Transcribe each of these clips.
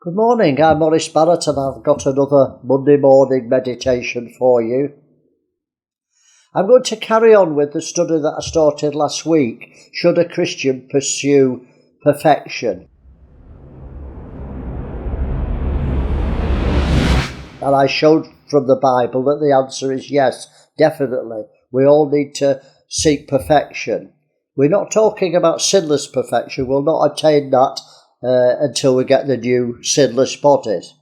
Good morning, I'm Maurice Barratt and I've got another Monday morning meditation for you. I'm going to carry on with the study that I started last week, Should a Christian Pursue Perfection? And I showed from the Bible that the answer is yes, definitely. We all need to seek perfection. We're not talking about sinless perfection, we'll not attain that until we get the new sinless bodies.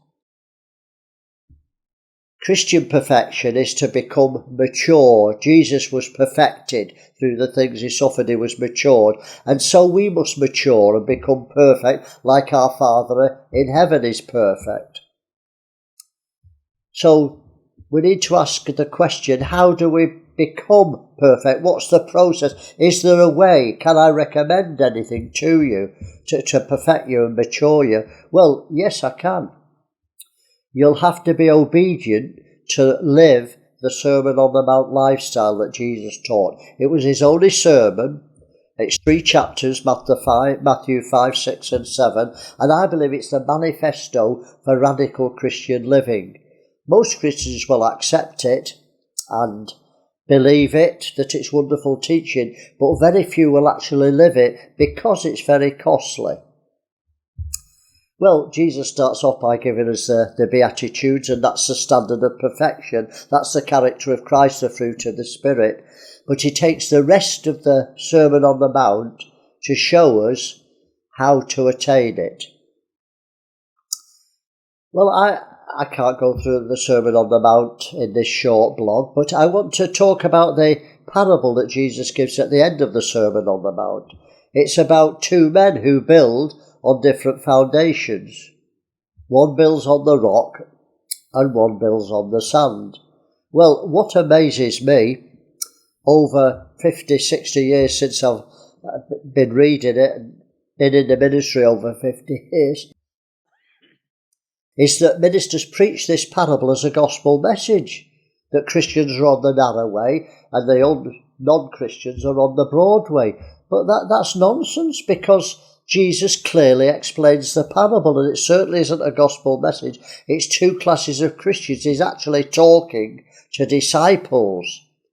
Christian perfection is to become mature. Jesus was perfected through the things he suffered, he was matured. And so we must mature and become perfect like our Father in heaven is perfect. So we need to ask the question, how do we become perfect? What's the process? Is there a way? Can I recommend anything to you to perfect you and mature you? Well, yes, I can. You'll have to be obedient to live the Sermon on the Mount lifestyle that Jesus taught. It was his only sermon. It's 3 chapters, Matthew 5, 6 and 7, and I believe it's the manifesto for radical Christian living. Most Christians will accept it and believe it, that it's wonderful teaching, but very few will actually live it because it's very costly. Well, Jesus starts off by giving us the Beatitudes, and that's the standard of perfection. That's the character of Christ, the fruit of the Spirit. But he takes the rest of the Sermon on the Mount to show us how to attain it. Well, I can't go through the Sermon on the Mount in this short blog, but I want to talk about the parable that Jesus gives at the end of the Sermon on the Mount. It's about 2 men who build on different foundations. One builds on the rock and one builds on the sand. Well, what amazes me, over 50, 60 years since I've been reading it and been in the ministry over 50 years, is that ministers preach this parable as a gospel message, that Christians are on the narrow way and the non-Christians are on the broad way. But that's nonsense, because Jesus clearly explains the parable, and it certainly isn't a gospel message. It's 2 classes of Christians. He's actually talking to disciples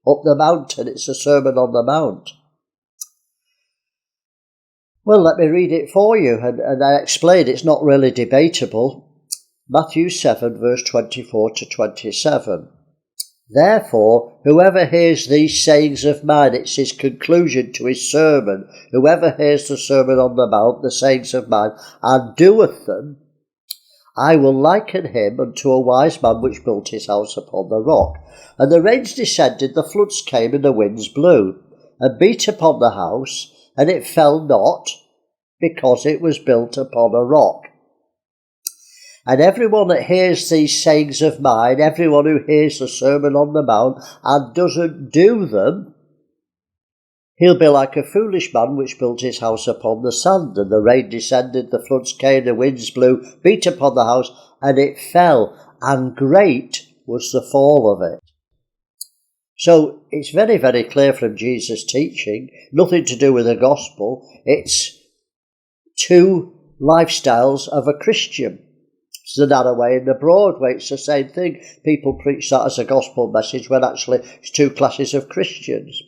up the mountain. It's a Sermon on the Mount. Well, let me read it for you, and I explain it's not really debatable. Matthew 7, verse 24 to 27. Therefore, whoever hears these sayings of mine, it's his conclusion to his sermon, whoever hears the Sermon on the Mount, the sayings of mine, and doeth them, I will liken him unto a wise man which built his house upon the rock. And the rains descended, the floods came, and the winds blew, and beat upon the house, and it fell not, because it was built upon a rock. And everyone that hears these sayings of mine, everyone who hears the Sermon on the Mount and doesn't do them, he'll be like a foolish man which built his house upon the sand. And the rain descended, the floods came, the winds blew, beat upon the house, and it fell, and great was the fall of it. So it's very, very clear from Jesus' teaching, nothing to do with the gospel. It's 2 lifestyles of a Christian. It's the narrow way and the broad way. It's the same thing. People preach that as a gospel message when actually it's 2 classes of Christians.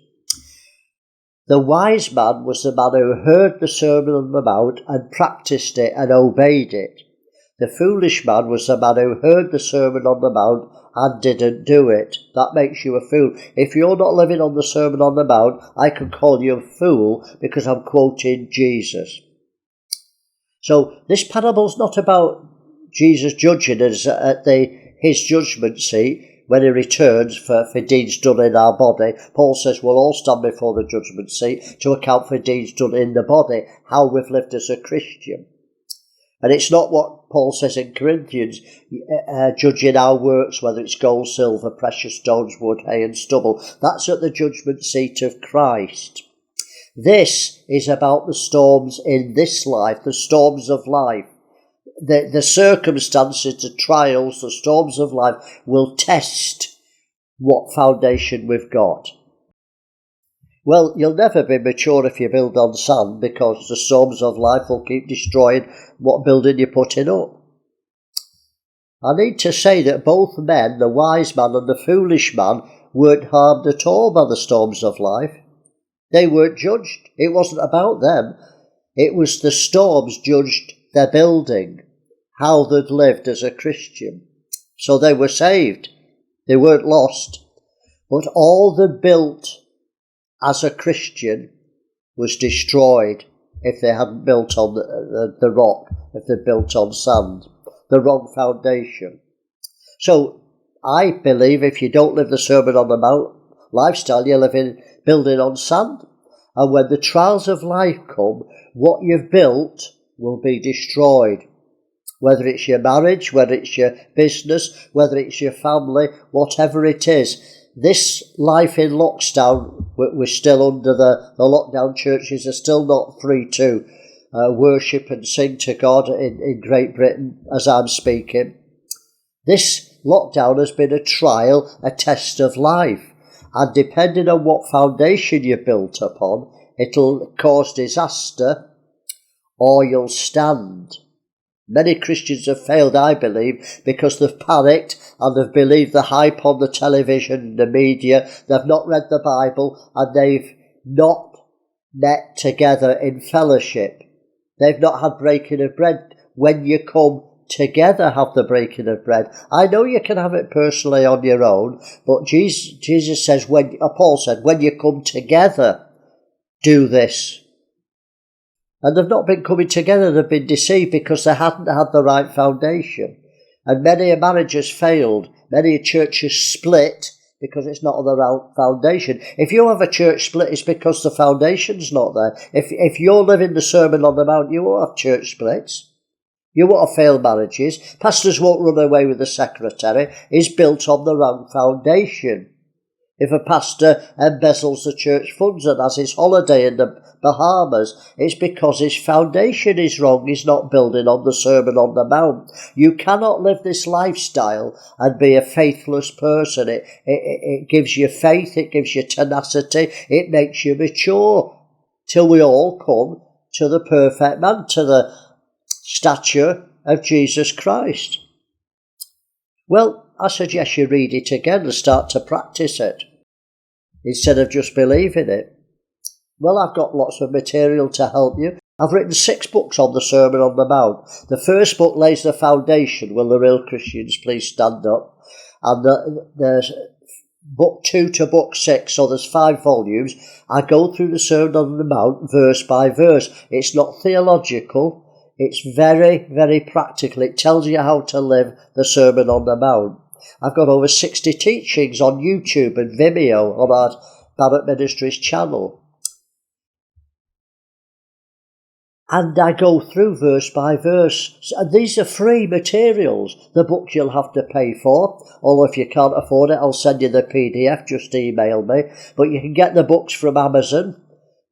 The wise man was the man who heard the Sermon on the Mount and practiced it and obeyed it. The foolish man was the man who heard the Sermon on the Mount and didn't do it. That makes you a fool. If you're not living on the Sermon on the Mount, I can call you a fool because I'm quoting Jesus. So this parable's not about Jesus judging us at his judgment seat when he returns for deeds done in our body. Paul says we'll all stand before the judgment seat to account for deeds done in the body, how we've lived as a Christian. And it's not what Paul says in Corinthians, judging our works, whether it's gold, silver, precious stones, wood, hay and stubble. That's at the judgment seat of Christ. This is about the storms in this life, the storms of life. The circumstances, the trials, the storms of life will test what foundation we've got. Well, you'll never be mature if you build on sand, because the storms of life will keep destroying what building you're putting up. I need to say that both men, the wise man and the foolish man, weren't harmed at all by the storms of life. They weren't judged. It wasn't about them. It was the storms judged their building, how they'd lived as a Christian. So they were saved. They weren't lost. But all they built as a Christian was destroyed if they hadn't built on the rock, if they built on sand, the wrong foundation. So I believe if you don't live the Sermon on the Mount lifestyle, you're building on sand. And when the trials of life come, what you've built will be destroyed. Whether it's your marriage, whether it's your business, whether it's your family, whatever it is. This life in lockdown, we're still under the lockdown. Churches are still not free to worship and sing to God in Great Britain as I'm speaking. This lockdown has been a trial, a test of life. And depending on what foundation you're built upon, it'll cause disaster or you'll stand. Many Christians have failed, I believe, because they've panicked and they've believed the hype on the television, the media. They've not read the Bible and they've not met together in fellowship. They've not had breaking of bread. When you come together, have the breaking of bread. I know you can have it personally on your own, but Jesus says, Paul said, when you come together, do this. And they've not been coming together, they've been deceived because they hadn't had the right foundation. And many a marriage has failed, many a church has split because it's not on the right foundation. If you have a church split, it's because the foundation's not there. If you're living the Sermon on the Mount, you won't have church splits. You won't have failed marriages. Pastors won't run away with the secretary. It's built on the wrong foundation. If a pastor embezzles the church funds and has his holiday in the Bahamas, it's because his foundation is wrong. He's not building on the Sermon on the Mount. You cannot live this lifestyle and be a faithless person. It gives you faith, it gives you tenacity, it makes you mature till we all come to the perfect man, to the stature of Jesus Christ. Well, I suggest you read it again and start to practice it instead of just believing it. Well, I've got lots of material to help you. I've written 6 books on the Sermon on the Mount. The first book lays the foundation. Will the real Christians please stand up? And there's book 2 to book 6, so there's 5 volumes. I go through the Sermon on the Mount verse by verse. It's not theological. It's very, very practical. It tells you how to live the Sermon on the Mount. I've got over 60 teachings on YouTube and Vimeo on our Barratt Ministries channel. And I go through verse by verse. And these are free materials. The books you'll have to pay for. Or if you can't afford it, I'll send you the PDF. Just email me. But you can get the books from Amazon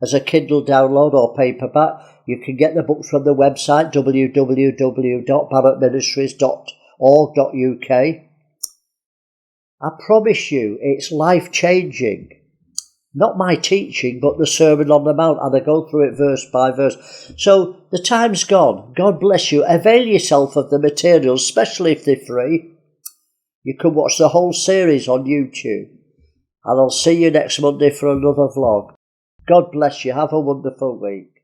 as a Kindle download or paperback. You can get the books from the website www.barrattministries.org.uk. I promise you, it's life-changing. Not my teaching, but the Sermon on the Mount, and I go through it verse by verse. So, the time's gone. God bless you. Avail yourself of the materials, especially if they're free. You can watch the whole series on YouTube. And I'll see you next Monday for another vlog. God bless you. Have a wonderful week.